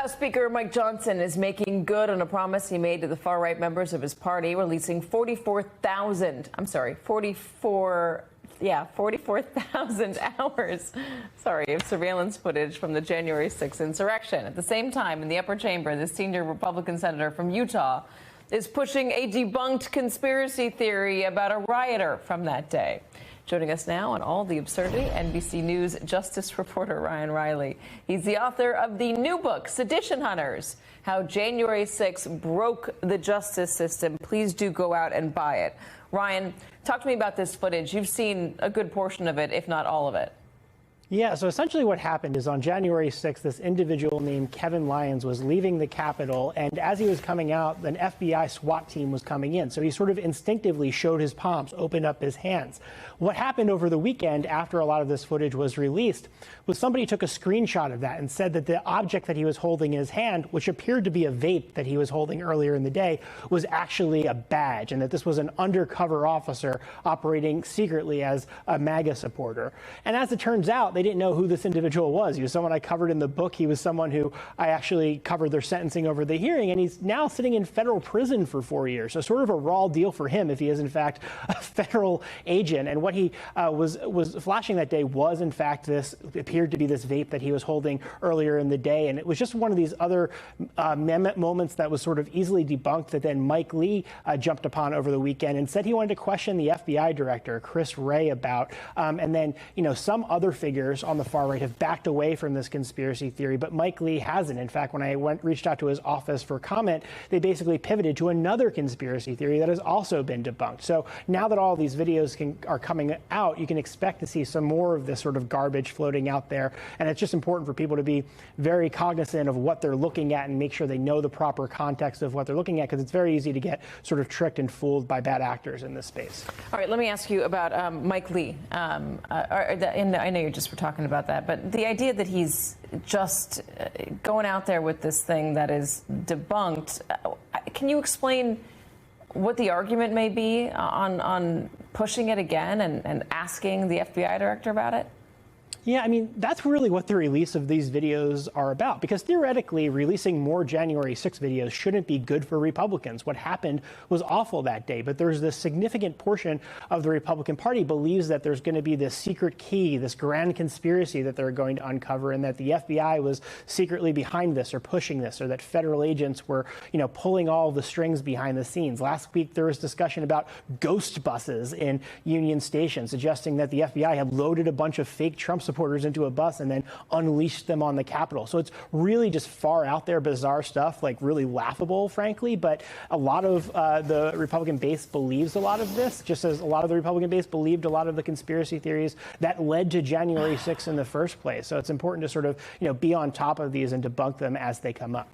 House Speaker Mike Johnson is making good on a promise he made to the far-right members of his party, releasing 44,000 hours, of surveillance footage from the January 6th insurrection. At the same time, in the upper chamber, the senior Republican senator from Utah is pushing a debunked conspiracy theory about a rioter from that day. Joining us now on All the Absurdity, NBC News Justice reporter Ryan Riley. He's the author of the new book, Sedition Hunters, How January 6th Broke the Justice System. Please do go out and buy it. Ryan, talk to me about this footage. You've seen a good portion of it, if not all of it. Yeah, so essentially what happened is on January 6th, this individual named Kevin Lyons was leaving the Capitol, and as he was coming out, an FBI SWAT team was coming in. So he sort of instinctively showed his palms, opened up his hands. What happened over the weekend after a lot of this footage was released was somebody took a screenshot of that and said that the object that he was holding in his hand, which appeared to be a vape that he was holding earlier in the day, was actually a badge, and that this was an undercover officer operating secretly as a MAGA supporter. And as it turns out, they didn't know who this individual was. He was someone I covered in the book. He was someone who I actually covered their sentencing over the hearing, and he's now sitting in federal prison for 4 years. So sort of a raw deal for him if he is in fact a federal agent. And what he was flashing that day was in fact this appeared to be this vape that he was holding earlier in the day. And it was just one of these other moments that was sort of easily debunked that then Mike Lee jumped upon over the weekend and said he wanted to question the FBI director, Chris Wray, about. And then, some other figures on the far right have backed away from this conspiracy theory, but Mike Lee hasn't. In fact, when I reached out to his office for comment, they basically pivoted to another conspiracy theory that has also been debunked. So now that all these videos are coming out, you can expect to see some more of this sort of garbage floating out there. And it's just important for people to be very cognizant of what they're looking at and make sure they know the proper context of what they're looking at, because it's very easy to get sort of tricked and fooled by bad actors in this space. All right, let me ask you about Mike Lee. And I know you just were talking about that, but the idea that he's just going out there with this thing that is debunked, can you explain what the argument may be on pushing it again and asking the FBI director about it? Yeah, I mean, that's really what the release of these videos are about, because theoretically releasing more January 6 videos shouldn't be good for Republicans. What happened was awful that day, but there's this significant portion of the Republican Party believes that there's going to be this secret key, this grand conspiracy that they're going to uncover, and that the FBI was secretly behind this or pushing this, or that federal agents were, pulling all the strings behind the scenes. Last week, there was discussion about ghost buses in Union Station, suggesting that the FBI had loaded a bunch of fake Trump supporters into a bus and then unleashed them on the Capitol. So it's really just far out there, bizarre stuff, like really laughable, frankly. But a lot of the Republican base believes a lot of this, just as a lot of the Republican base believed a lot of the conspiracy theories that led to January 6th in the first place. So it's important to sort of, be on top of these and debunk them as they come up.